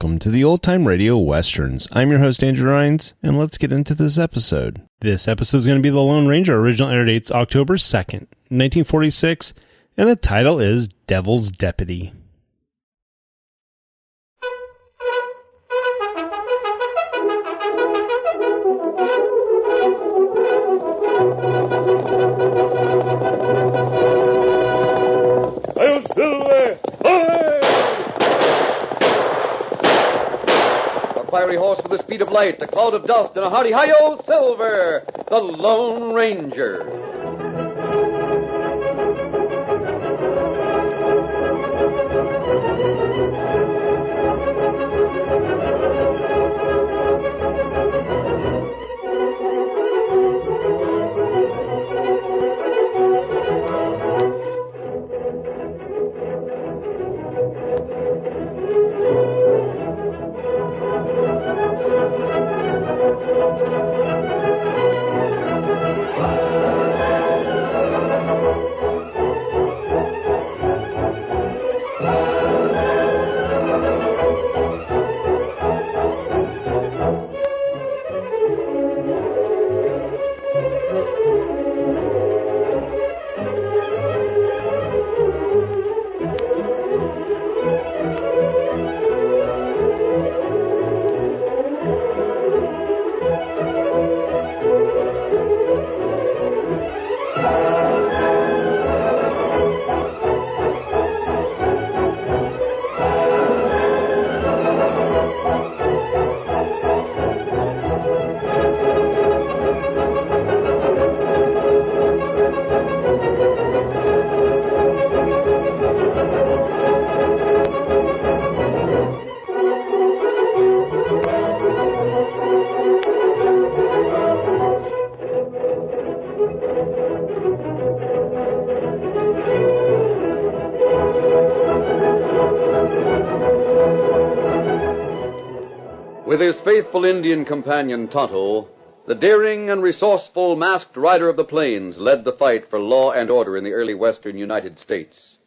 welcome to the Old Time Radio Westerns. I'm your host, Andrew Rines, and let's get into this episode. This episode is going to be The Lone Ranger. Original air date's October 2nd, 1946, and the title is Devil's Deputy. Hail Silver! A fiery horse with the speed of light, a cloud of dust, and a hearty hi-yo, Silver, the Lone Ranger. With his faithful Indian companion, Tonto, the daring and resourceful masked rider of the plains led the fight for law and order in the early western United States.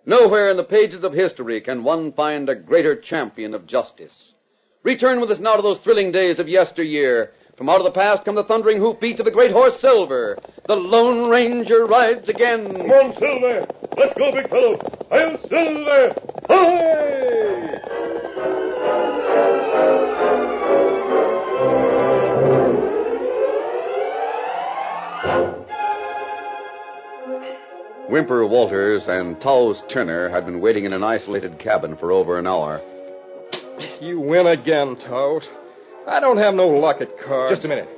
Nowhere in the pages of history can one find a greater champion of justice. Return with us now to those thrilling days of yesteryear. From out of the past come the thundering hoofbeats of the great horse Silver. The Lone Ranger rides again. Come on, Silver! Let's go, big fellow! Hail Silver! Hi! Whymper Walters and Taos Turner had been waiting in an isolated cabin for over an hour. You win again, Taos. I don't have no luck at cards. Just a minute.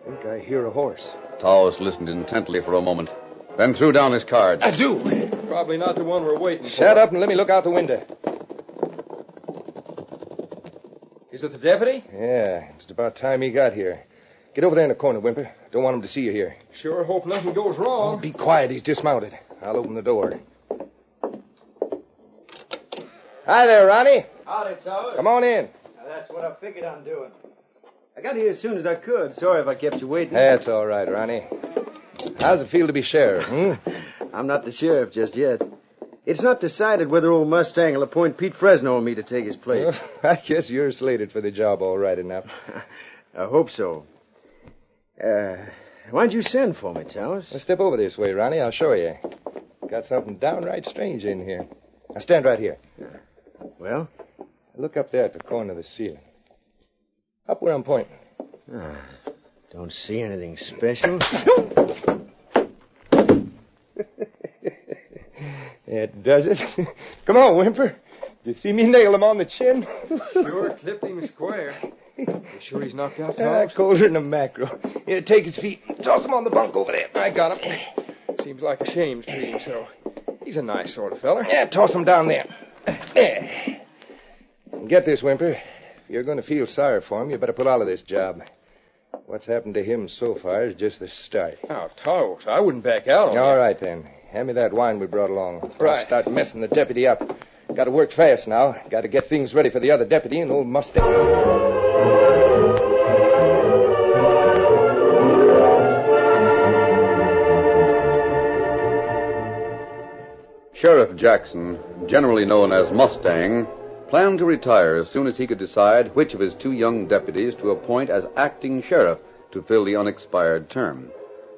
I think I hear a horse. Taos listened intently for a moment, then threw down his cards. I do. Probably not the one we're waiting for. Shut up and let me look out the window. Is it the deputy? Yeah, it's about time he got here. Get over there in the corner, Whymper. Don't want him to see you here. Sure hope nothing goes wrong. Be quiet. He's dismounted. I'll open the door. Hi there, Ronnie. Howdy, Towers. Come on in. That's what I figured on doing. I got here as soon as I could. Sorry if I kept you waiting. That's all right, Ronnie. How's it feel to be sheriff, I'm not the sheriff just yet. It's not decided whether old Mustang will appoint Pete Fresno and me to take his place. Well, I guess you're slated for the job all right enough. I hope so. Why'd you send for me, Towers? Well, step over this way, Ronnie. I'll show you. Got something downright strange in here. Now, stand right here. Well? Look up there at the corner of the ceiling. Up where I'm pointing. Don't see anything special. It does it. Come on, Whymper. Did you see me nail him on the chin? Sure clipped him square. You sure he's knocked out, Ah, Taos? colder than a mackerel. Here, take his feet. Toss him on the bunk over there. I got him. Seems like a shame to treat him so. He's a nice sort of feller. Yeah, toss him down there. There. Get this, Whymper. If you're going to feel sorry for him, you better pull out of this job. What's happened to him so far is just the start. Oh, Taos, I wouldn't back out on All you. right, then. Hand me that wine we brought along. Right. I'll start messing the deputy up. Got to work fast now. Got to get things ready for the other deputy and old Mustang. Sheriff Jackson, generally known as Mustang, planned to retire as soon as he could decide which of his 2 young deputies to appoint as acting sheriff to fill the unexpired term.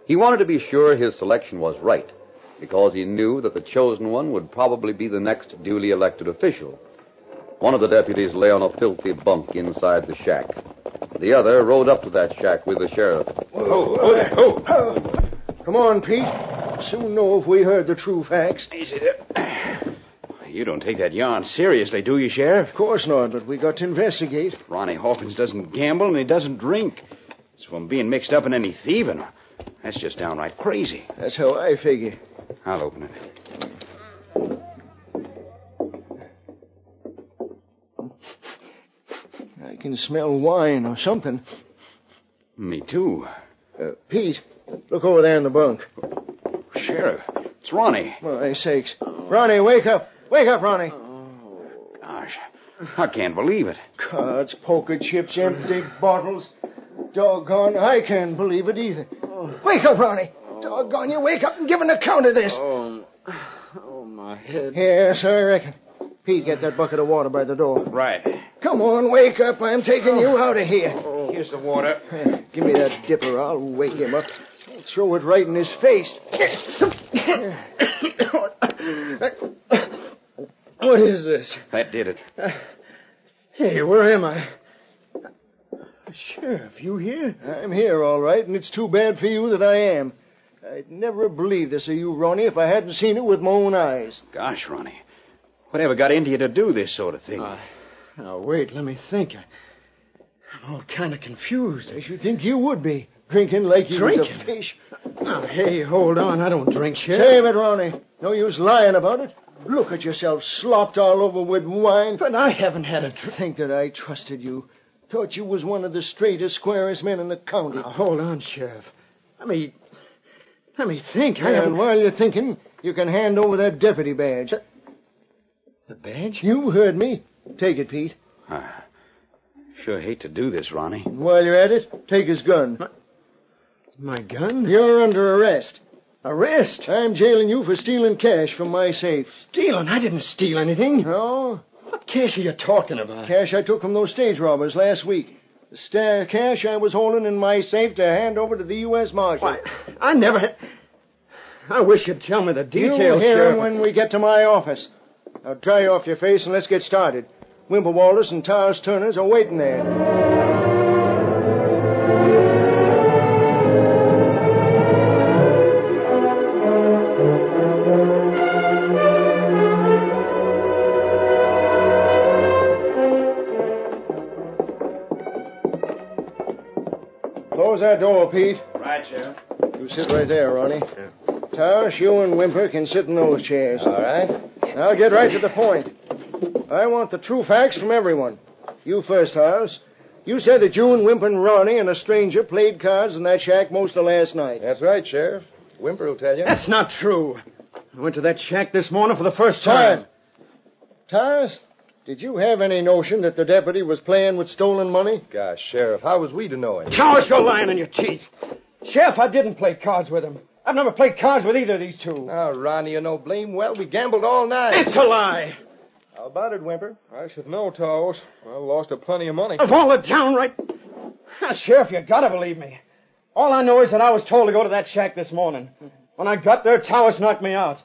He wanted to be sure his selection was right, because he knew that the chosen one would probably be the next duly elected official. One of the deputies lay on a filthy bunk inside the shack. The other rode up to that shack with the sheriff. Come on, Pete. Soon know if we heard the true facts. Easy there. You don't take that yarn seriously, do you, Sheriff? Of course not, but we got to investigate. Ronnie Hawkins doesn't gamble and he doesn't drink. As from being mixed up in any thieving, that's just downright crazy. That's how I figure. I'll open it. I can smell wine or something. Me too. Pete, look over there in the bunk. Sheriff, it's Ronnie. My sakes. Ronnie, wake up. Wake up, Ronnie. Gosh, I can't believe it. Cards, poker chips, empty bottles. Doggone, I can't believe it either. Wake up, Ronnie. Doggone you, wake up and give an account of this. Oh, my head. Yes, I reckon. Pete, get that bucket of water by the door. Right. Come on, wake up. I'm taking you out of here. Here's the water. Give me that dipper. I'll wake him up. I'll throw it right in his face. What is this? That did it. Hey, where am I? Sheriff, you here? I'm here, all right, and it's too bad for you that I am. I'd never have believed this of you, Ronnie, if I hadn't seen it with my own eyes. Gosh, Ronnie. Whatever got into you to do this sort of thing? Now, wait, let me think. I'm all kind of confused. I should think you would be. Drinking like you was a fish. Now, hey, hold on. I don't drink, Sheriff. Save it, Ronnie. No use lying about it. Look at yourself, slopped all over with wine. But I haven't had a drink. Think that I trusted you. Thought you was one of the straightest, squarest men in the county. Now, hold on, Sheriff. Let me think. And while you're thinking, you can hand over that deputy badge. The badge? You heard me. Take it, Pete. I sure hate to do this, Ronnie. And while you're at it, take his gun. My gun? You're under arrest. Arrest? I'm jailing you for stealing cash from my safe. Stealing? I didn't steal anything. No? What cash are you talking about? Cash I took from those stage robbers last week. The cash I was holding in my safe to hand over to the U.S. Marshal. Why, I never had... I wish you'd tell me the details, You'll hear Sheriff. 'em when we get to my office. Now dry off your face and let's get started. Wimper Walters and Towers Turners are waiting there. Close that door, Pete. Right, Sheriff. You sit right there, Ronnie. Towers, you and Wimper can sit in those chairs. All right. I'll get right to the point. I want the true facts from everyone. You first, Towers. You said that you and Wimper and Ronnie and a stranger played cards in that shack most of last night. That's right, Sheriff. Wimper will tell you. That's not true. I went to that shack this morning for the first time. Towers, did you have any notion that the deputy was playing with stolen money? Gosh, Sheriff, how was we to know it? Towers, you're lying in your teeth. Sheriff, I didn't play cards with him. I've never played cards with either of these two. Now, Ronnie, you know blame well. We gambled all night. It's a lie. How about it, Wimper? I should know, Towers. I lost a plenty of money. Of all the downright... Sheriff, you gotta believe me. All I know is that I was told to go to that shack this morning. When I got there, Towers knocked me out.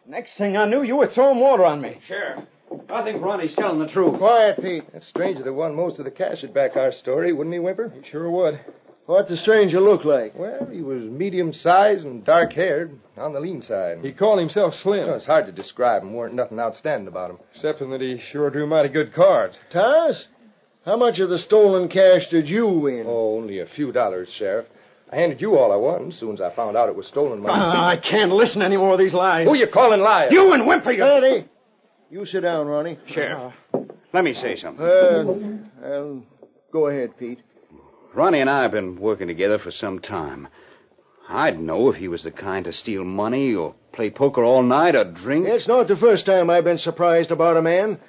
Next thing I knew, you were throwing water on me. Sheriff, I think Ronnie's telling the truth. Quiet, Pete. That stranger that won most of the cash would back our story, wouldn't he, Wimper? He sure would. What'd the stranger look like? Well, he was medium-sized and dark-haired, on the lean side. He called himself Slim. It's hard to describe him. Weren't nothing outstanding about him. Excepting that he sure drew mighty good cards. Towers, how much of the stolen cash did you win? Oh, only a few dollars, Sheriff. I handed you all I won as soon as I found out it was stolen money. I can't listen to any more of these lies. Who you calling liar? You and Wimper, you... Eddie, you sit down, Ronnie. Sheriff, let me say something. Go ahead, Pete. Ronnie and I have been working together for some time. I'd know if he was the kind to steal money or play poker all night or drink. It's not the first time I've been surprised about a man.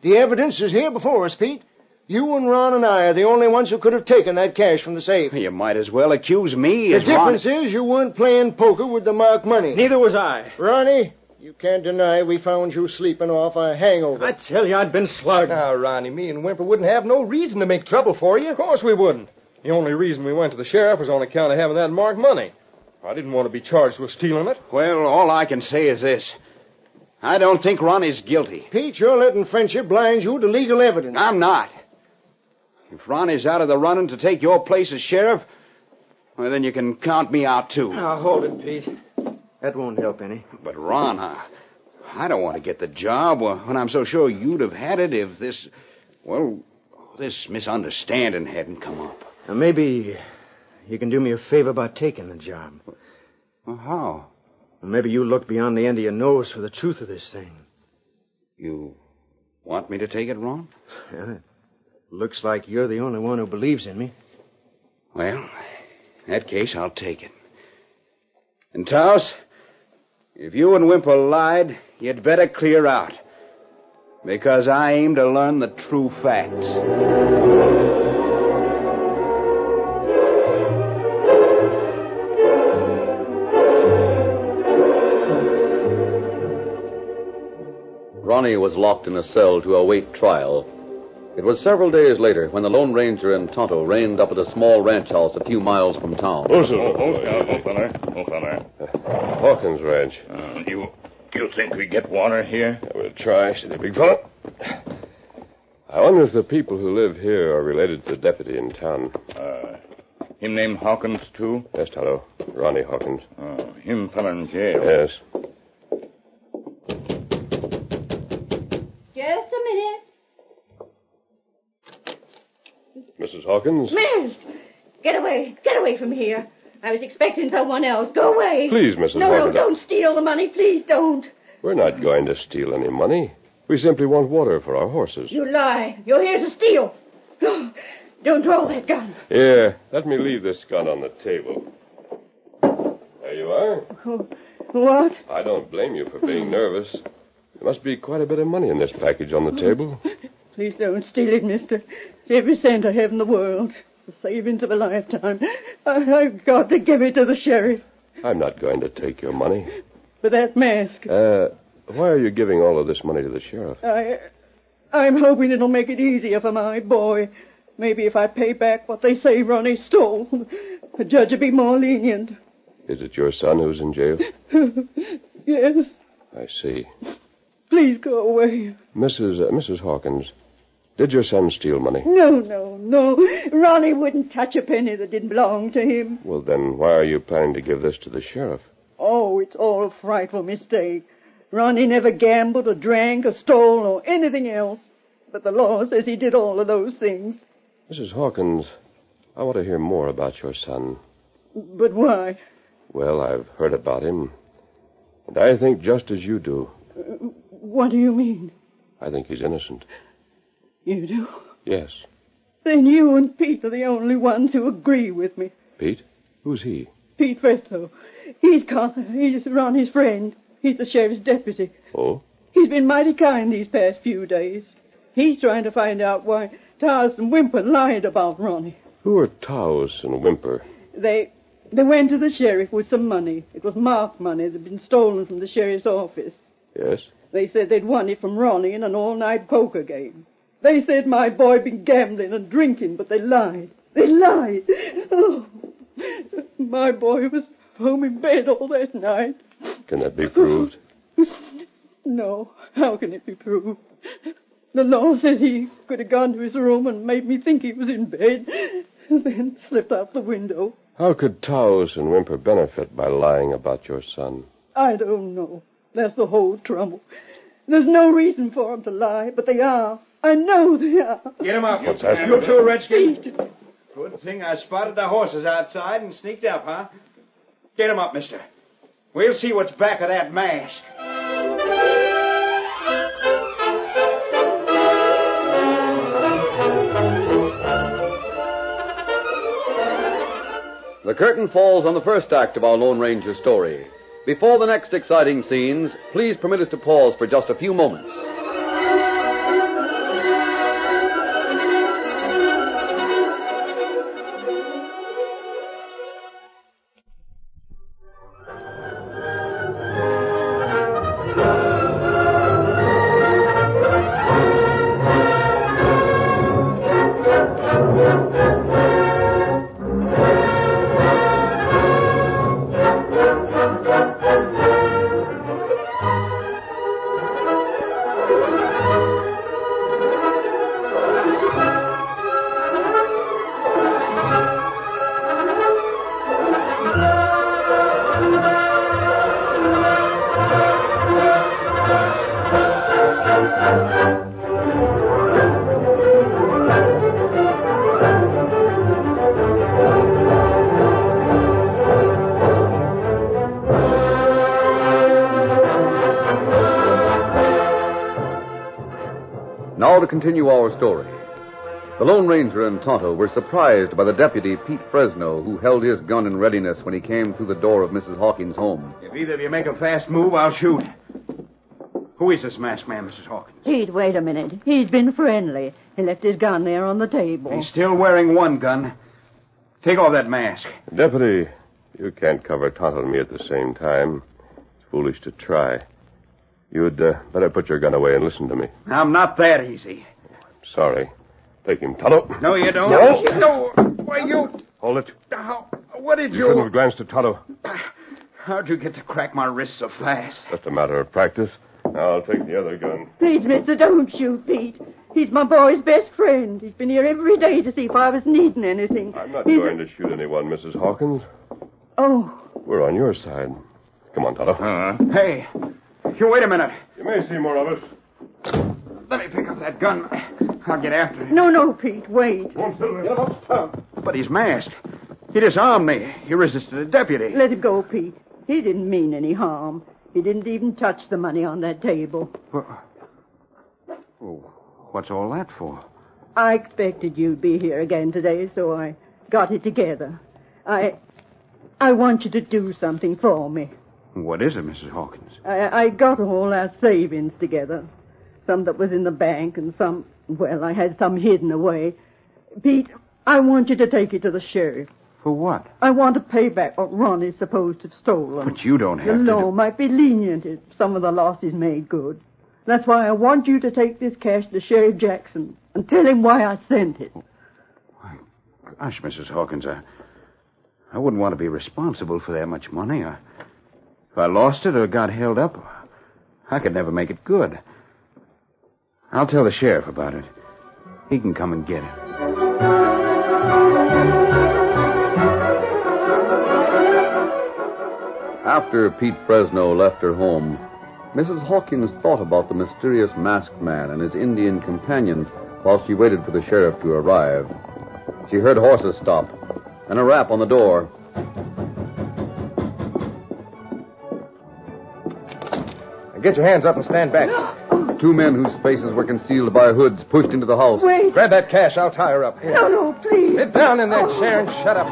The evidence is here before us, Pete. You and Ron and I are the only ones who could have taken that cash from the safe. You might as well accuse me The as Ronnie. difference is you weren't playing poker with the marked money. Neither was I. Ronnie, You can't deny we found you sleeping off a hangover. I tell you, I'd been slugged. Now, Ronnie, me and Wimper wouldn't have no reason to make trouble for you. Of course we wouldn't. The only reason we went to the sheriff was on account of having that marked money. I didn't want to be charged with stealing it. Well, all I can say is this. I don't think Ronnie's guilty. Pete, you're letting friendship blind you to legal evidence. I'm not. If Ronnie's out of the running to take your place as sheriff, well, then you can count me out, too. Now, hold it, Pete. That won't help any. But, Ron, I don't want to get the job when I'm so sure you'd have had it if this misunderstanding hadn't come up. Now, maybe you can do me a favor by taking the job. Well, how? Well, maybe you look beyond the end of your nose for the truth of this thing. You want me to take it, Ron? Yeah, it looks like you're the only one who believes in me. Well, in that case, I'll take it. And, Taos, if you and Wimple lied, you'd better clear out. Because I aim to learn the true facts. Ronnie was locked in a cell to await trial. It was several days later when the Lone Ranger and Tonto reined up at a small ranch house a few miles from town. feller. Hawkins Ranch. You think we get water here? We'll try, steady, big fella. I wonder if the people who live here are related to the deputy in town. Him named Hawkins, too? Yes, Tonto. Ronnie Hawkins. Him fella in jail. Yes. Just a minute. Mrs. Hawkins? Mist! Get away. Get away from here. I was expecting someone else. Go away. Please, Mrs. No, Hawkins. No, don't steal the money. Please don't. We're not going to steal any money. We simply want water for our horses. You lie. You're here to steal. Don't draw that gun. Here, let me leave this gun on the table. There you are. What? I don't blame you for being nervous. There must be quite a bit of money in this package on the table. Please don't steal it, mister. It's every cent I have in the world. It's the savings of a lifetime. I've got to give it to the sheriff. I'm not going to take your money. For that mask. Why are you giving all of this money to the sheriff? I'm hoping it'll make it easier for my boy. Maybe if I pay back what they say Ronnie stole, the judge will be more lenient. Is it your son who's in jail? Yes. I see. Please go away. Mrs. Hawkins, did your son steal money? No. Ronnie wouldn't touch a penny that didn't belong to him. Well, then why are you planning to give this to the sheriff? Oh, it's all a frightful mistake. Ronnie never gambled or drank or stole or anything else. But the law says he did all of those things. Mrs. Hawkins, I want to hear more about your son. But why? Well, I've heard about him. And I think just as you do. What do you mean? I think he's innocent. You do? Yes. Then you and Pete are the only ones who agree with me. Pete? Who's he? Pete Festo. He's Ronnie's friend. He's the sheriff's deputy. Oh? He's been mighty kind these past few days. He's trying to find out why Taos and Wimper lied about Ronnie. Who are Taos and Wimper? They went to the sheriff with some money. It was marked money that had been stolen from the sheriff's office. Yes? They said they'd won it from Ronnie in an all-night poker game. They said my boy'd been gambling and drinking, but they lied. They lied. Oh, my boy was home in bed all that night. Can that be proved? No. How can it be proved? The law says he could have gone to his room and made me think he was in bed, and then slipped out the window. How could Taos and Wimper benefit by lying about your son? I don't know. That's the whole trouble. There's no reason for them to lie, but they are. I know they are. Get him up. What's that? You too, Redskin. Good thing I spotted the horses outside and sneaked up, huh? Get him up, mister. We'll see what's back of that mask. The curtain falls on the first act of our Lone Ranger story. Before the next exciting scenes, please permit us to pause for just a few moments. continue our story. The Lone Ranger and Tonto were surprised by the deputy, Pete Fresno, who held his gun in readiness when he came through the door of Mrs. Hawkins' home. If either of you make a fast move, I'll shoot. Who is this masked man, Mrs. Hawkins? Pete, wait a minute. He's been friendly. He left his gun there on the table. He's still wearing one gun. Take off that mask. Deputy, you can't cover Tonto and me at the same time. It's foolish to try. You'd better put your gun away and listen to me. I'm not that easy. Sorry. Take him, Tonto. No, you don't. No. Why, you... Hold it. What did You shouldn't have glanced at Tonto. How'd you get to crack my wrist so fast? Just a matter of practice. Now I'll take the other gun. Please, mister, don't shoot Pete. He's my boy's best friend. He's been here every day to see if I was needing anything. I'm not going to shoot anyone, Mrs. Hawkins. Oh. We're on your side. Come on, Tonto. Hey, you wait a minute. You may see more of us. Let me pick up that gun. I'll get after him. No, Pete, wait. But he's masked. He disarmed me. He resisted a deputy. Let him go, Pete. He didn't mean any harm. He didn't even touch the money on that table. What's all that for? I expected you'd be here again today, so I got it together. I want you to do something for me. What is it, Mrs. Hawkins? I got all our savings together. Some that was in the bank and some, well, I had some hidden away. Pete, I want you to take it to the sheriff. For what? I want to pay back what Ronnie's supposed to have stolen. But you don't have the to. The law might be lenient if some of the loss is made good. That's why I want you to take this cash to Sheriff Jackson and tell him why I sent it. Gosh, Mrs. Hawkins, I wouldn't want to be responsible for that much money. If I lost it or got held up, I could never make it good. I'll tell the sheriff about it. He can come and get it. After Pete Fresno left her home, Mrs. Hawkins thought about the mysterious masked man and his Indian companion while she waited for the sheriff to arrive. She heard horses stop and a rap on the door. Get your hands up and stand back. Two men whose faces were concealed by hoods pushed into the house. Wait. Grab that cash. I'll tie her up. Here. No, please. Sit down in that chair and shut up.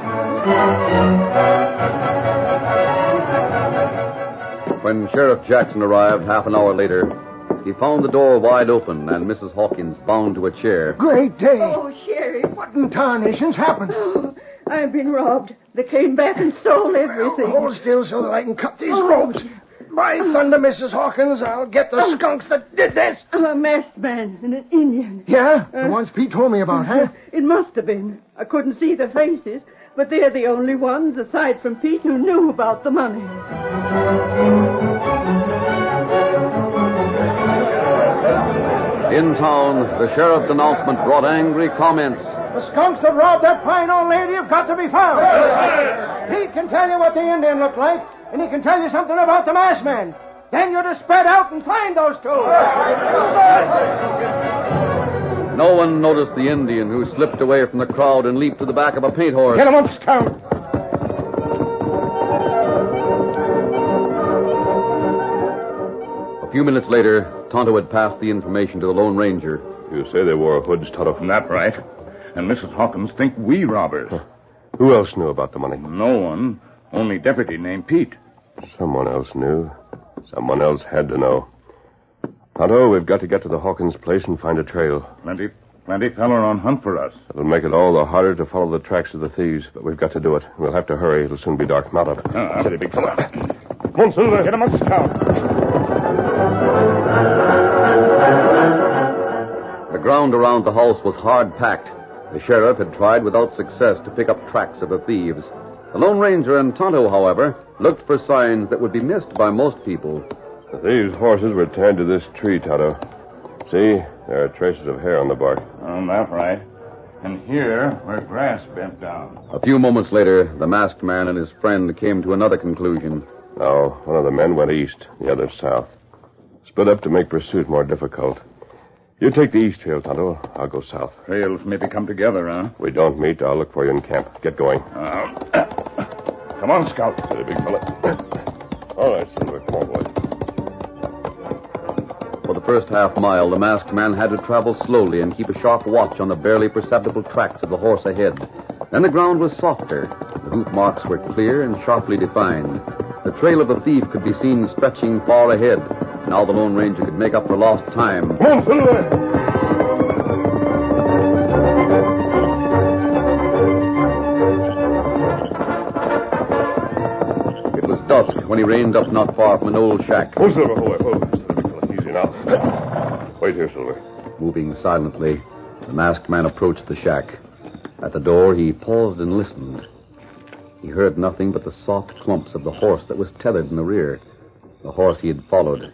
When Sheriff Jackson arrived half an hour later, he found the door wide open and Mrs. Hawkins bound to a chair. Great day. Oh, Sheriff. What in tarnation's happened? Oh, I've been robbed. They came back and stole everything. Hold still so that I can cut these ropes. By thunder, Mrs. Hawkins, I'll get the skunks that did this. A masked man and an Indian. Yeah? The ones Pete told me about, huh? It must have been. I couldn't see their faces, but they're the only ones, aside from Pete, who knew about the money. In town, the sheriff's announcement brought angry comments. The skunks that robbed that fine old lady have got to be found. Pete can tell you what the Indian looked like, and he can tell you something about the masked man. Then you're to spread out and find those two. No one noticed the Indian who slipped away from the crowd and leaped to the back of a paint horse. Get him up, Scout. A few minutes later, Tonto had passed the information to the Lone Ranger. You say they wore hoods, Tonto? That's right. And Mrs. Hawkins think we robbers. Huh. Who else knew about the money? No one. Only deputy named Pete. Someone else knew. Someone else had to know. Tonto, we've got to get to the Hawkins place and find a trail. Plenty feller on hunt for us. It'll make it all the harder to follow the tracks of the thieves, but we've got to do it. We'll have to hurry. It'll soon be dark. Mount up. Steady, big fella. Come on, Silver. Get him up, Scout. The ground around the house was hard packed. The sheriff had tried without success to pick up tracks of the thieves. The Lone Ranger and Tonto, however, looked for signs that would be missed by most people. The thieves' horses were tied to this tree, Tonto. See? There are traces of hair on the bark. Oh, that's right. And here, where grass bent down. A few moments later, the masked man and his friend came to another conclusion. No, one of the men went east, the other south. Split up to make pursuit more difficult. You take the east trail, Tonto. I'll go south. Trails maybe come together, huh? If we don't meet, I'll look for you in camp. Get going. Come on, Scout. Steady, big fella. All right, Silver. Come on, boys. For the first half mile, the masked man had to travel slowly and keep a sharp watch on the barely perceptible tracks of the horse ahead. Then the ground was softer. The hoof marks were clear and sharply defined. The trail of the thief could be seen stretching far ahead. Now the Lone Ranger could make up for lost time. Come on, Silver! Dusk when he reined up not far from an old shack. Oh, Silver, hold it. Easy now. Wait here, Silver. Moving silently, the masked man approached the shack. At the door, he paused and listened. He heard nothing but the soft clumps of the horse that was tethered in the rear. The horse he had followed.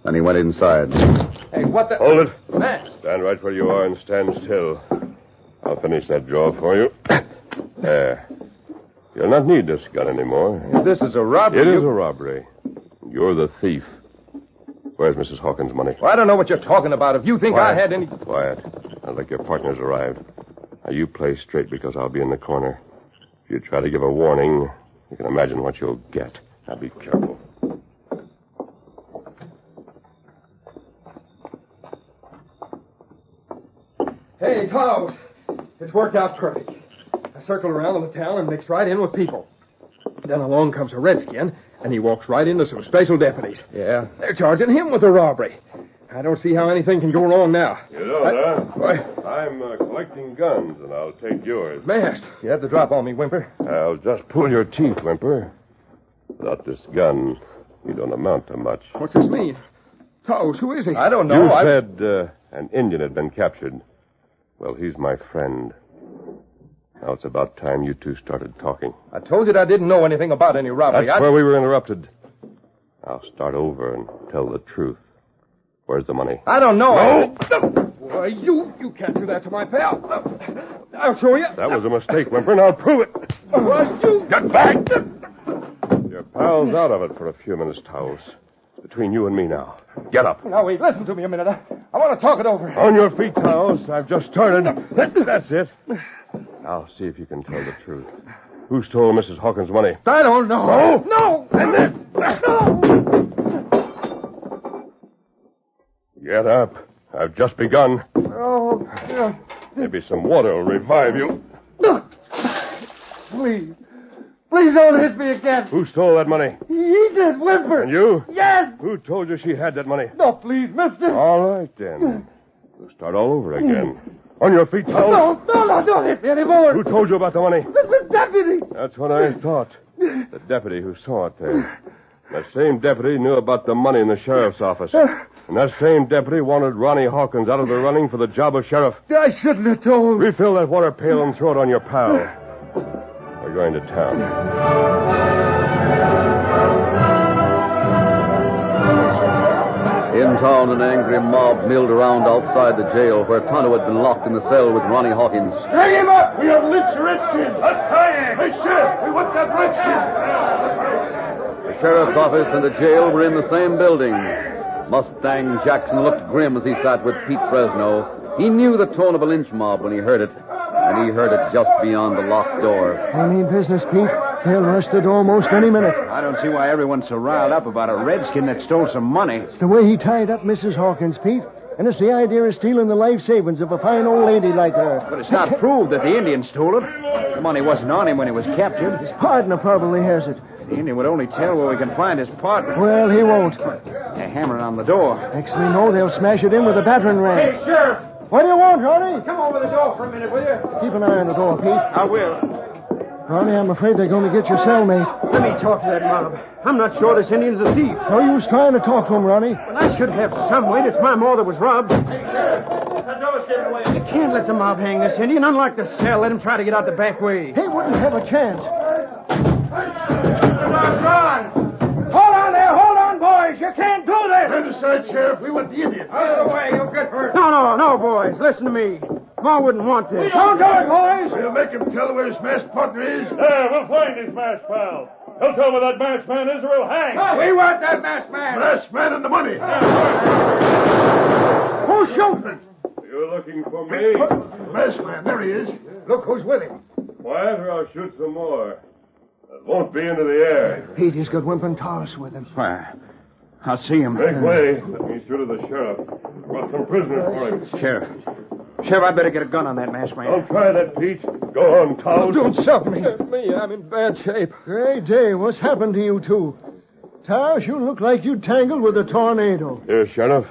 Then he went inside. Hey, what the... Hold it. Man. Stand right where you are and stand still. I'll finish that draw for you. There. You'll not need this gun anymore. If this is a robbery... It is a robbery. You're the thief. Where's Mrs. Hawkins' money? Well, I don't know what you're talking about. If you think Quiet. I had any... Quiet. Not like your partner's arrived. Now, you play straight because I'll be in the corner. If you try to give a warning, you can imagine what you'll get. Now, be careful. Hey, Tows. It's worked out perfect. I circled around in the town and mixed right in with people. Then along comes a redskin, and he walks right into some special deputies. Yeah? They're charging him with a robbery. I don't see how anything can go wrong now. You don't, huh? I'm collecting guns, and I'll take yours. Masked. You had the drop on me, Whymper. I'll just pull your teeth, Whymper. Without this gun, you don't amount to much. What's this mean? Tows, who is he? I don't know. You said an Indian had been captured. Well, he's my friend. Now it's about time you two started talking. I told you that I didn't know anything about any robbery. That's where we were interrupted. I'll start over and tell the truth. Where's the money? I don't know. No! Why, you can't do that to my pal. I'll show you. That was a mistake, Whymper, and I'll prove it. Why, you... Get back! Your pal's out of it for a few minutes, Taos. Between you and me now. Get up. Now, wait, listen to me a minute. I want to talk it over. On your feet, Taos. I've just started. That's it. Now, see if you can tell the truth. Who stole Mrs. Hawkins' money? I don't know. No! And this! No! Get up. I've just begun. Oh, Maybe some water will revive you. please. Please don't hit me again. Who stole that money? He did, Whymper. And you? Yes. Who told you she had that money? No, please, mister. All right, then. We'll start all over again. On your feet, Taos. No, don't hit me anymore. Who told you about the money? The deputy. That's what I thought. The deputy who saw it there. That same deputy knew about the money in the sheriff's office. And that same deputy wanted Ronnie Hawkins out of the running for the job of sheriff. I shouldn't have told. Refill that water pail and throw it on your pal. We're going to town. In town, an angry mob milled around outside the jail where Tonto had been locked in the cell with Ronnie Hawkins. Hang him up! We have lynched the redskin! Let's tie him! Hey, Sheriff, we want that redskin! The sheriff's office and the jail were in the same building. Mustang Jackson looked grim as he sat with Pete Fresno. He knew the tone of a lynch mob when he heard it, and he heard it just beyond the locked door. I mean business, Pete. They'll rush the door most any minute. I don't see why everyone's so riled up about a redskin that stole some money. It's the way he tied up Mrs. Hawkins, Pete. And it's the idea of stealing the life savings of a fine old lady like her. But it's not proved that the Indian stole it. The money wasn't on him when he was captured. His partner probably has it. The Indian would only tell where we can find his partner. Well, he won't. They're hammering on the door. Next we know, they'll smash it in with a battering ram. Hey, Sheriff! What do you want, Ronnie? Come over the door for a minute, will you? Keep an eye on the door, Pete. I will. Ronnie, I'm afraid they're going to get your cellmate. Let me talk to that mob. I'm not sure this Indian's a thief. No use trying to talk to him, Ronnie. Well, I should have some way to find more that was robbed. Hey, Sheriff, that door's getting away. You can't let the mob hang this Indian. Unlike the cell, let him try to get out the back way. He wouldn't have a chance. Run! Hold on there! Hold on, boys! You can't do this! Stand aside, Sheriff. We want the Indian. Out of the way! You'll get hurt. No, boys. Listen to me. Ma wouldn't want this. Don't do it, boys! We'll make him tell where his masked partner is. Yeah, we'll find his masked pal. He'll tell where that masked man is or we'll hang. We want that masked man. Masked man and the money. Who's shooting? You're looking for me? Masked man, there he is. Look who's with him. Quiet or I'll shoot some more. That won't be into the air. Pete, he's got Wimp and Taos with him. Why, I'll see him. Make way. Let me through to the sheriff. Got some prisoners for him. Sheriff, I'd better get a gun on that masked man. Don't try that, Pete. Go on, Taos. Don't stop me. I'm in bad shape. Great day. What's happened to you two? Taos, you look like you tangled with a tornado. Here, Sheriff.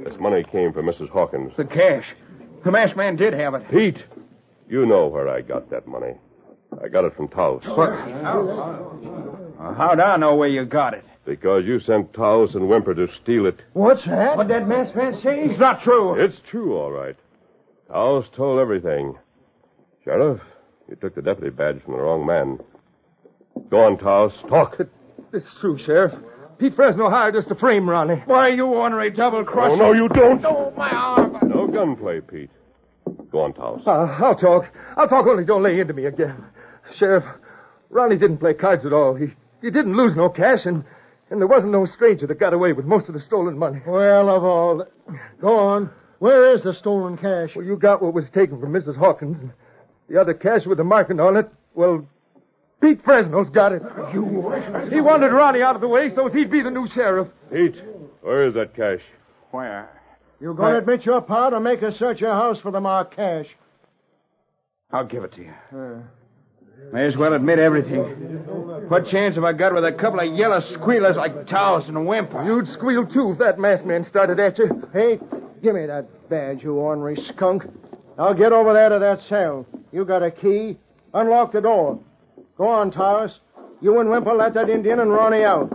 This money came from Mrs. Hawkins. The cash. The masked man did have it. Pete, you know where I got that money. I got it from Taos. How'd I know where you got it? Because you sent Taos and Whymper to steal it. What's that? What'd that masked man say? It's not true. It's true, all right. Taos told everything. Sheriff, you took the deputy badge from the wrong man. Go on, Taos. Talk. It's true, Sheriff. Pete Fresno hired us to frame Ronnie. Why, you ornery double-crosser. Oh, no, you don't. Oh, my arm. No gunplay, Pete. Go on, Taos. I'll talk. Only don't lay into me again. Sheriff, Ronnie didn't play cards at all. He didn't lose no cash, and there wasn't no stranger that got away with most of the stolen money. Well, of all... Go on. Where is the stolen cash? Well, you got what was taken from Mrs. Hawkins. And the other cash with the marking on it, well, Pete Fresno's got it. He wanted Ronnie out of the way so he'd be the new sheriff. Pete, where is that cash? Where? You going to admit your part or make us search your house for the marked cash? I'll give it to you. May as well admit everything. What chance have I got with a couple of yellow squealers like Taos and Whymper? You'd squeal, too, if that masked man started at you. Hey, give me that badge, you ornery skunk. I'll get over there to that cell. You got a key. Unlock the door. Go on, Taos. You and Whymper let that Indian and Ronnie out.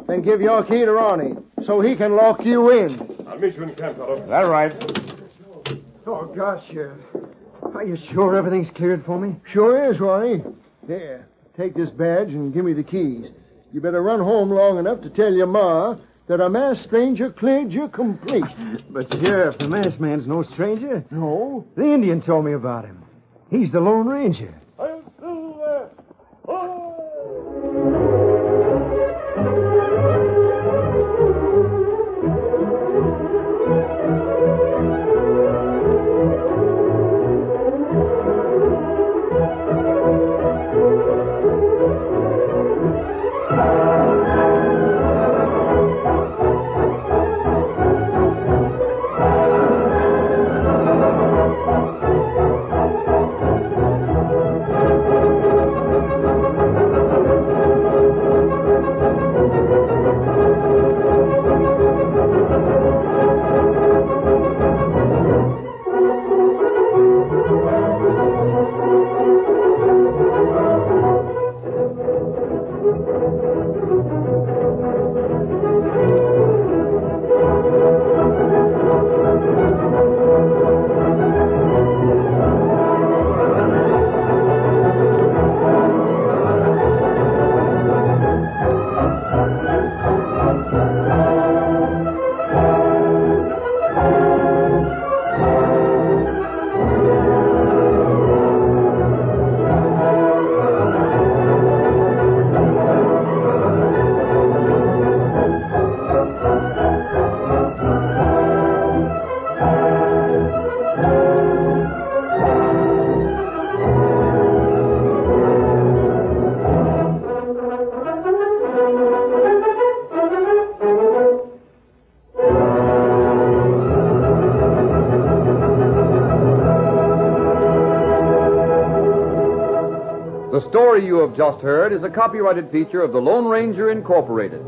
Then give your key to Ronnie so he can lock you in. I'll meet you in camp, fellow. That's right. Oh, gosh, Sheriff. Are you sure everything's cleared for me? Sure is, Ronnie. There, take this badge and give me the keys. You better run home long enough to tell your ma that a masked stranger cleared you complete. But, Sheriff, the masked man's no stranger. No? The Indian told me about him. He's the Lone Ranger. I'll Silver! The story you have just heard is a copyrighted feature of the Lone Ranger Incorporated.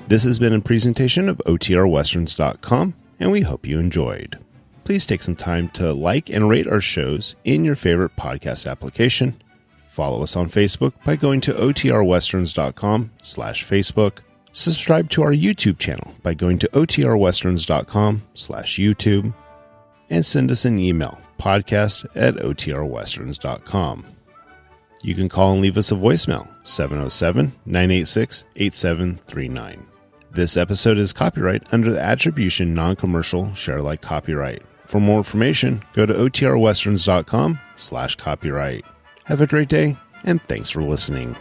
This has been a presentation of OTRWesterns.com, and we hope you enjoyed. Please take some time to like and rate our shows in your favorite podcast application. Follow us on Facebook by going to OTRWesterns.com/Facebook. Subscribe to our YouTube channel by going to OTRWesterns.com/YouTube. And send us an email, podcast@OTRWesterns.com. You can call and leave us a voicemail, 707-986-8739. This episode is copyright under the Attribution Non-Commercial Share-alike copyright. For more information, go to OTRWesterns.com/copyright. Have a great day, and thanks for listening.